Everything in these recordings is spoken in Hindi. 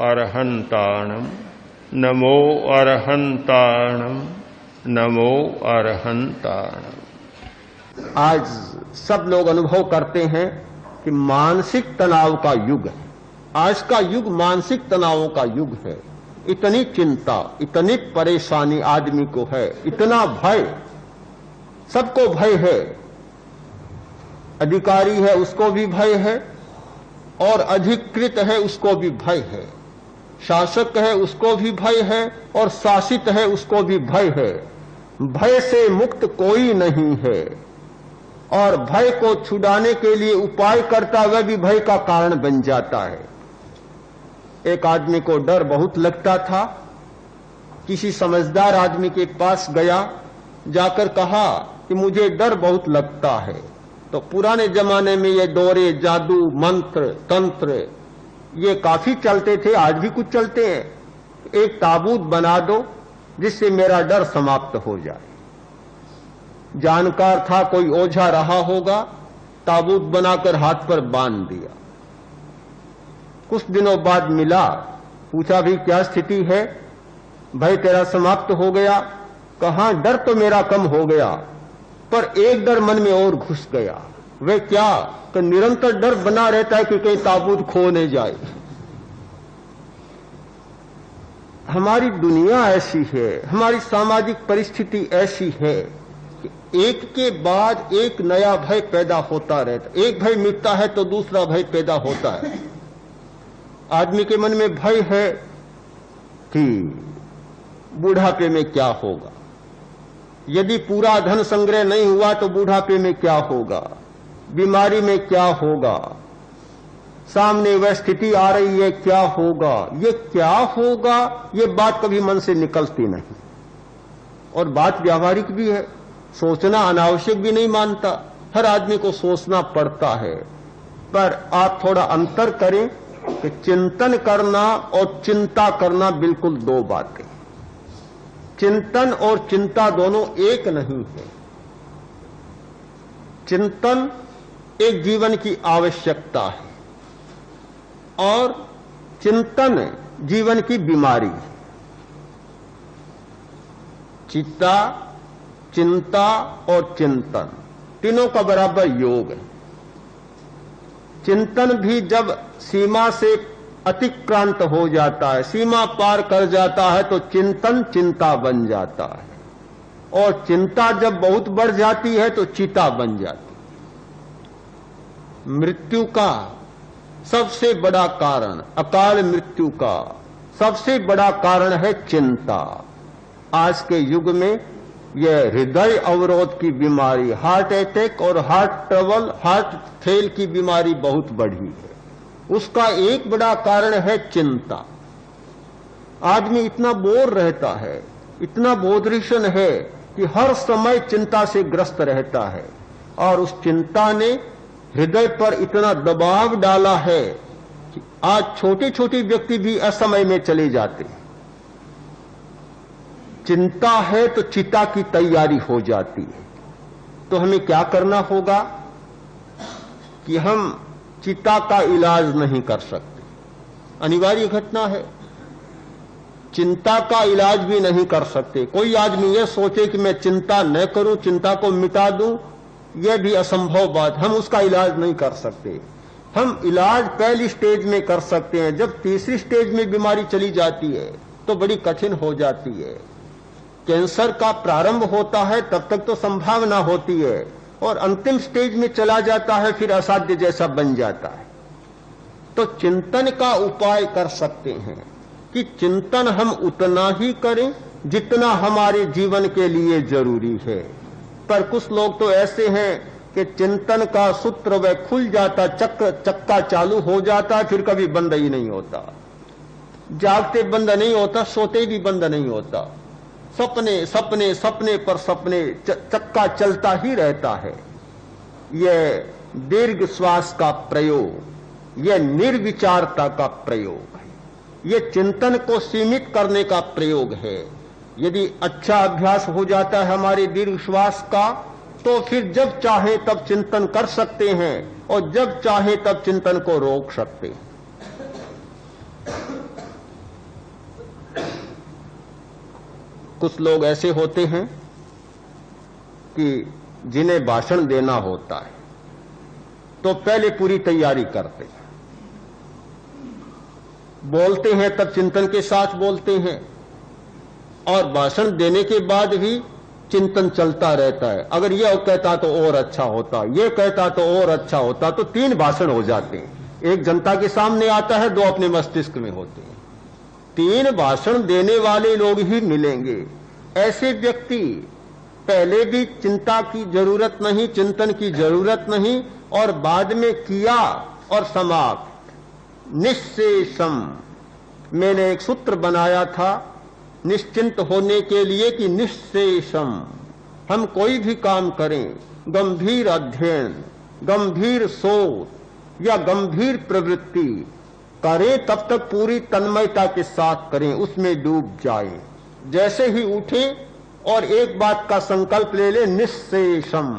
अरहंताणम नमो अरहंताणम नमो अरहंताणम। आज सब लोग अनुभव करते हैं कि मानसिक तनाव का युग है। आज का युग मानसिक तनावों का युग है। इतनी चिंता, इतनी परेशानी आदमी को है, इतना भय, सबको भय है। अधिकारी है उसको भी भय है, और अधिकृत है उसको भी भय है। शासक है उसको भी भय है, और शासित है उसको भी भय है। भय से मुक्त कोई नहीं है, और भय को छुड़ाने के लिए उपाय करता हुआ भी भय का कारण बन जाता है। एक आदमी को डर बहुत लगता था, किसी समझदार आदमी के पास गया, जाकर कहा कि मुझे डर बहुत लगता है। तो पुराने जमाने में ये दौरे, जादू, मंत्र, तंत्र ये काफी चलते थे, आज भी कुछ चलते हैं। एक ताबूत बना दो जिससे मेरा डर समाप्त हो जाए। जानकार था, कोई ओझा रहा होगा, ताबूत बनाकर हाथ पर बांध दिया। कुछ दिनों बाद मिला, पूछा भी क्या स्थिति है, भय तेरा समाप्त हो गया? कहा डर तो मेरा कम हो गया, पर एक डर मन में और घुस गया। वे क्या? कि निरंतर डर बना रहता है कि कहीं ताबूत खो नहीं जाए। हमारी दुनिया ऐसी है, हमारी सामाजिक परिस्थिति ऐसी है कि एक के बाद एक नया भय पैदा होता रहता। एक भय मिटता है तो दूसरा भय पैदा होता है। आदमी के मन में भय है कि बुढ़ापे में क्या होगा, यदि पूरा धन संग्रह नहीं हुआ तो बुढ़ापे में क्या होगा, बीमारी में क्या होगा, सामने वह स्थिति आ रही है क्या होगा, ये क्या होगा, ये बात कभी मन से निकलती नहीं। और बात व्यावहारिक भी है, सोचना अनावश्यक भी नहीं मानता, हर आदमी को सोचना पड़ता है। पर आप थोड़ा अंतर करें कि चिंतन करना और चिंता करना बिल्कुल दो बातें। चिंतन और चिंता दोनों एक नहीं है। चिंतन एक जीवन की आवश्यकता है, और चिंतन जीवन की बीमारी है। चित्ता, चिंता और चिंतन तीनों का बराबर योग है। चिंतन भी जब सीमा से अतिक्रांत हो जाता है, सीमा पार कर जाता है, तो चिंतन चिंता बन जाता है, और चिंता जब बहुत बढ़ जाती है तो चिता बन जाती है। मृत्यु का सबसे बड़ा कारण, अकाल मृत्यु का सबसे बड़ा कारण है चिंता। आज के युग में यह हृदय अवरोध की बीमारी, हार्ट अटैक और हार्ट ट्रबल, हार्ट फेल की बीमारी बहुत बढ़ी है। उसका एक बड़ा कारण है चिंता। आदमी इतना बोर रहता है, इतना बोधरिशन है कि हर समय चिंता से ग्रस्त रहता है, और उस चिंता ने हृदय पर इतना दबाव डाला है कि आज छोटे छोटे व्यक्ति भी असमय में चले जाते हैं। चिंता है तो चिता की तैयारी हो जाती है। तो हमें क्या करना होगा कि हम चिता का इलाज नहीं कर सकते, अनिवार्य घटना है। चिंता का इलाज भी नहीं कर सकते। कोई आदमी यह सोचे कि मैं चिंता न करूं, चिंता को मिटा दूं, यह भी असंभव बात। हम उसका इलाज नहीं कर सकते। हम इलाज पहली स्टेज में कर सकते हैं। जब तीसरी स्टेज में बीमारी चली जाती है तो बड़ी कठिन हो जाती है। कैंसर का प्रारंभ होता है तब तक तो संभावना होती है, और अंतिम स्टेज में चला जाता है फिर असाध्य जैसा बन जाता है। तो चिंतन का उपाय कर सकते हैं कि चिंतन हम उतना ही करें जितना हमारे जीवन के लिए जरूरी है। पर कुछ लोग तो ऐसे हैं कि चिंतन का सूत्र वह खुल जाता, चक्का चालू हो जाता है, फिर कभी बंद ही नहीं होता। जागते बंद नहीं होता, सोते भी बंद नहीं होता। सपने सपने सपने पर सपने, चक्का चलता ही रहता है। यह दीर्घ श्वास का प्रयोग, यह निर्विचारता का प्रयोग है, यह चिंतन को सीमित करने का प्रयोग है। यदि अच्छा अभ्यास हो जाता है हमारे दीर्घ श्वास का, तो फिर जब चाहे तब चिंतन कर सकते हैं, और जब चाहे तब चिंतन को रोक सकते हैं। कुछ लोग ऐसे होते हैं कि जिन्हें भाषण देना होता है तो पहले पूरी तैयारी करते हैं, बोलते हैं तब चिंतन के साथ बोलते हैं, और भाषण देने के बाद भी चिंतन चलता रहता है। अगर यह कहता तो और अच्छा होता, यह कहता तो और अच्छा होता, तो 3 भाषण हो जाते हैं। एक जनता के सामने आता है, 2 अपने मस्तिष्क में होते हैं। 3 भाषण देने वाले लोग ही मिलेंगे। ऐसे व्यक्ति पहले भी चिंता की जरूरत नहीं, चिंतन की जरूरत नहीं, और बाद में किया और समाप्त। निश्शेषम, मैंने एक सूत्र बनाया था निश्चिंत होने के लिए कि निश्शेषम, हम कोई भी काम करें, गंभीर अध्ययन, गंभीर सोच या गंभीर प्रवृत्ति करें, तब तक पूरी तन्मयता के साथ करें, उसमें डूब जाएं। जैसे ही उठे और एक बात का संकल्प ले ले, निश्शेषम,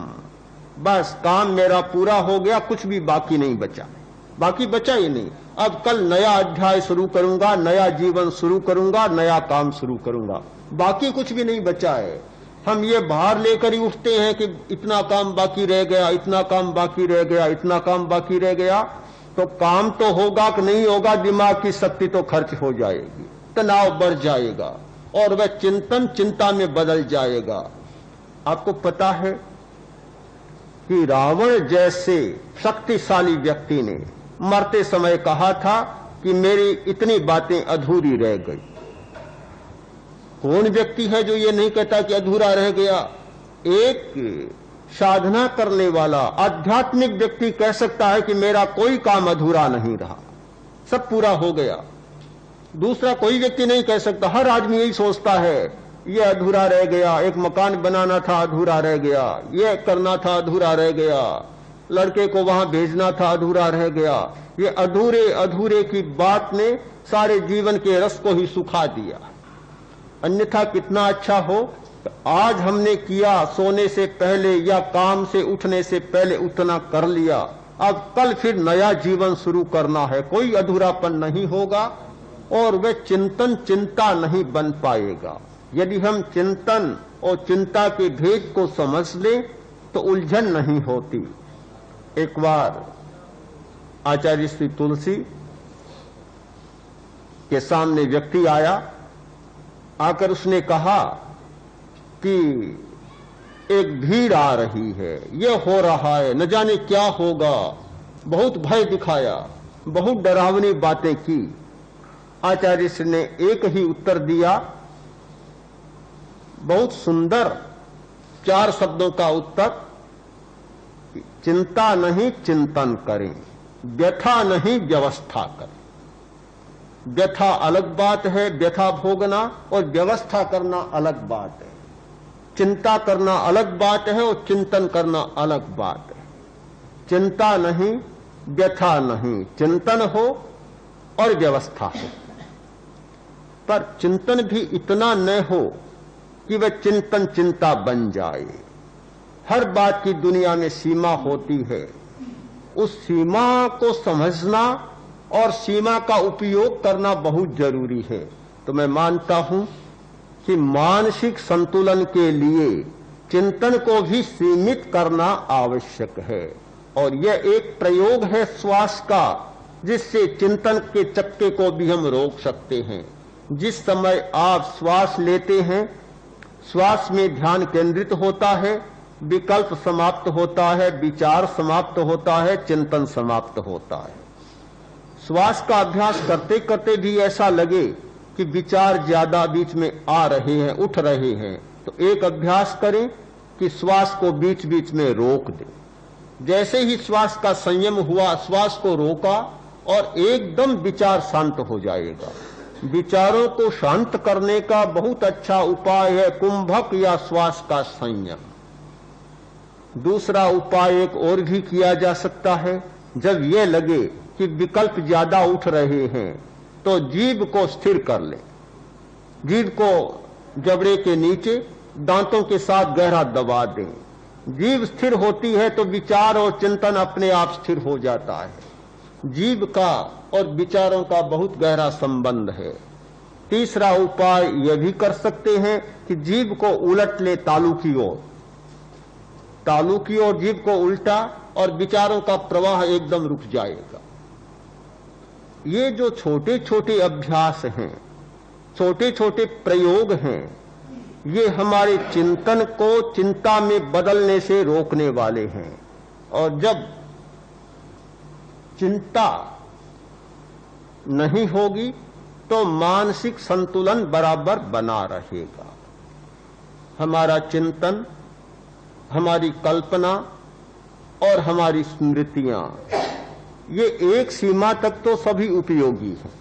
बस काम मेरा पूरा हो गया, कुछ भी बाकी नहीं बचा, बाकी बचा ही नहीं। अब कल नया अध्याय शुरू करूंगा, नया जीवन शुरू करूंगा, नया काम शुरू करूंगा, बाकी कुछ भी नहीं बचा है। हम ये बाहर लेकर ही उठते हैं कि इतना काम बाकी रह गया, इतना काम बाकी रह गया, इतना काम बाकी रह गया, तो काम तो होगा कि नहीं होगा, दिमाग की शक्ति तो खर्च हो जाएगी, तनाव बढ़ जाएगा और वह चिंतन चिंता में बदल जाएगा। आपको पता है कि रावण जैसे शक्तिशाली व्यक्ति ने मरते समय कहा था कि मेरी इतनी बातें अधूरी रह गई। कौन व्यक्ति है जो ये नहीं कहता कि अधूरा रह गया? एक साधना करने वाला आध्यात्मिक व्यक्ति कह सकता है कि मेरा कोई काम अधूरा नहीं रहा, सब पूरा हो गया। दूसरा कोई व्यक्ति नहीं कह सकता। हर आदमी यही सोचता है, ये अधूरा रह गया, एक मकान बनाना था अधूरा रह गया, ये करना था अधूरा रह गया, लड़के को वहां भेजना था अधूरा रह गया। ये अधूरे अधूरे की बात ने सारे जीवन के रस को ही सुखा दिया। अन्यथा कितना अच्छा हो, आज हमने किया सोने से पहले या काम से उठने से पहले उतना कर लिया, अब कल फिर नया जीवन शुरू करना है, कोई अधूरापन नहीं होगा और वह चिंतन चिंता नहीं बन पाएगा। यदि हम चिंतन और चिंता के भेद को समझ लें तो उलझन नहीं होती। एक बार आचार्य श्री तुलसी के सामने व्यक्ति आया, आकर उसने कहा कि एक भीड़ आ रही है, ये हो रहा है, न जाने क्या होगा। बहुत भय दिखाया, बहुत डरावनी बातें की। आचार्य श्री ने एक ही उत्तर दिया, बहुत सुंदर 4 शब्दों का उत्तर, चिंता नहीं चिंतन करें, व्यथा नहीं व्यवस्था करें। व्यथा अलग बात है, व्यथा भोगना, और व्यवस्था करना अलग बात है। चिंता करना अलग बात है और चिंतन करना अलग बात है। चिंता नहीं, व्यथा नहीं, चिंतन हो और व्यवस्था हो। पर चिंतन भी इतना न हो कि वह चिंतन चिंता बन जाए। हर बात की दुनिया में सीमा होती है, उस सीमा को समझना और सीमा का उपयोग करना बहुत जरूरी है। तो मैं मानता हूं कि मानसिक संतुलन के लिए चिंतन को भी सीमित करना आवश्यक है, और यह एक प्रयोग है श्वास का, जिससे चिंतन के चक्के को भी हम रोक सकते हैं। जिस समय आप श्वास लेते हैं, श्वास में ध्यान केंद्रित होता है, विकल्प समाप्त होता है, विचार समाप्त होता है, चिंतन समाप्त होता है। श्वास का अभ्यास करते करते भी ऐसा लगे कि विचार ज्यादा बीच में आ रहे हैं, उठ रहे हैं, तो एक अभ्यास करें कि श्वास को बीच बीच में रोक दें। जैसे ही श्वास का संयम हुआ, श्वास को रोका और एकदम विचार शांत हो जाएगा। विचारों को शांत करने का बहुत अच्छा उपाय है कुंभक या श्वास का संयम। दूसरा उपाय एक और भी किया जा सकता है, जब यह लगे कि विकल्प ज्यादा उठ रहे हैं तो जीभ को स्थिर कर ले। जीभ को जबड़े के नीचे दांतों के साथ गहरा दबा दें। जीभ स्थिर होती है तो विचार और चिंतन अपने आप स्थिर हो जाता है। जीभ का और विचारों का बहुत गहरा संबंध है। तीसरा उपाय यह भी कर सकते हैं कि जीभ को उलट ले तालू की ओर जीभ को उल्टा और विचारों का प्रवाह एकदम रुक जाएगा। ये जो छोटे छोटे अभ्यास हैं, छोटे छोटे प्रयोग हैं, ये हमारे चिंतन को चिंता में बदलने से रोकने वाले हैं। और जब चिंता नहीं होगी तो मानसिक संतुलन बराबर बना रहेगा। हमारा चिंतन, हमारी कल्पना और हमारी स्मृतियां, ये एक सीमा तक तो सभी उपयोगी हैं।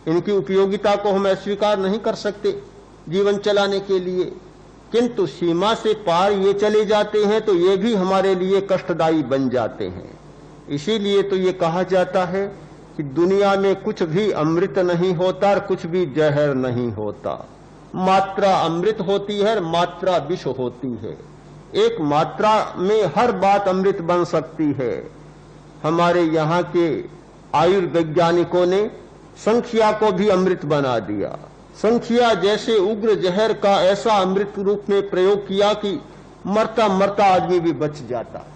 इनकी उपयोगिता को हम अस्वीकार नहीं कर सकते जीवन चलाने के लिए, किंतु सीमा से पार ये चले जाते हैं तो ये भी हमारे लिए कष्टदायी बन जाते हैं। इसीलिए तो ये कहा जाता है कि दुनिया में कुछ भी अमृत नहीं होता और कुछ भी जहर नहीं होता। मात्रा अमृत होती है, मात्रा विष होती है। एक मात्रा में हर बात अमृत बन सकती है। हमारे यहाँ के आयुर्वैज्ञानिकों ने संख्या को भी अमृत बना दिया। संख्या जैसे उग्र जहर का ऐसा अमृत रूप में प्रयोग किया कि मरता मरता आदमी भी बच जाता।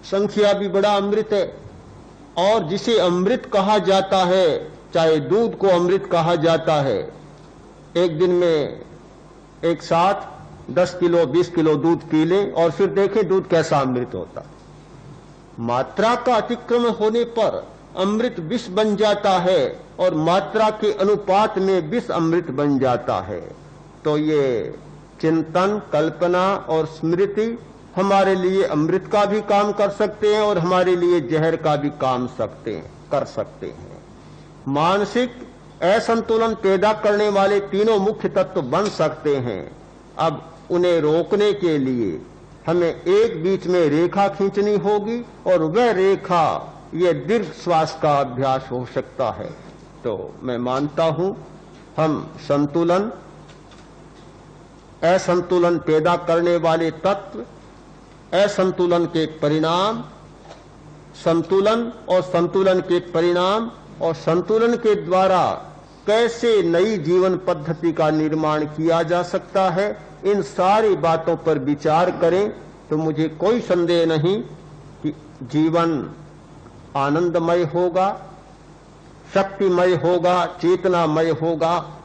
संख्या भी बड़ा अमृत है। और जिसे अमृत कहा जाता है, चाहे दूध को अमृत कहा जाता है, एक दिन में एक साथ 10 किलो 20 किलो दूध पी लें और फिर देखें दूध कैसा अमृत होता। मात्रा का अतिक्रमण होने पर अमृत विष बन जाता है और मात्रा के अनुपात में विष अमृत बन जाता है। तो ये चिंतन, कल्पना और स्मृति हमारे लिए अमृत का भी काम कर सकते हैं और हमारे लिए जहर का भी काम कर सकते हैं। मानसिक असंतुलन पैदा करने वाले तीनों मुख्य तत्व बन सकते हैं। अब उन्हें रोकने के लिए हमें एक बीच में रेखा खींचनी होगी और वह रेखा ये दीर्घ श्वास का अभ्यास हो सकता है। तो मैं मानता हूं हम संतुलन, असंतुलन पैदा करने वाले तत्व, असंतुलन के परिणाम, संतुलन और संतुलन के परिणाम और संतुलन के द्वारा कैसे नई जीवन पद्धति का निर्माण किया जा सकता है, इन सारी बातों पर विचार करें तो मुझे कोई संदेह नहीं कि जीवन आनंदमय होगा, शक्तिमय होगा, चेतनामय होगा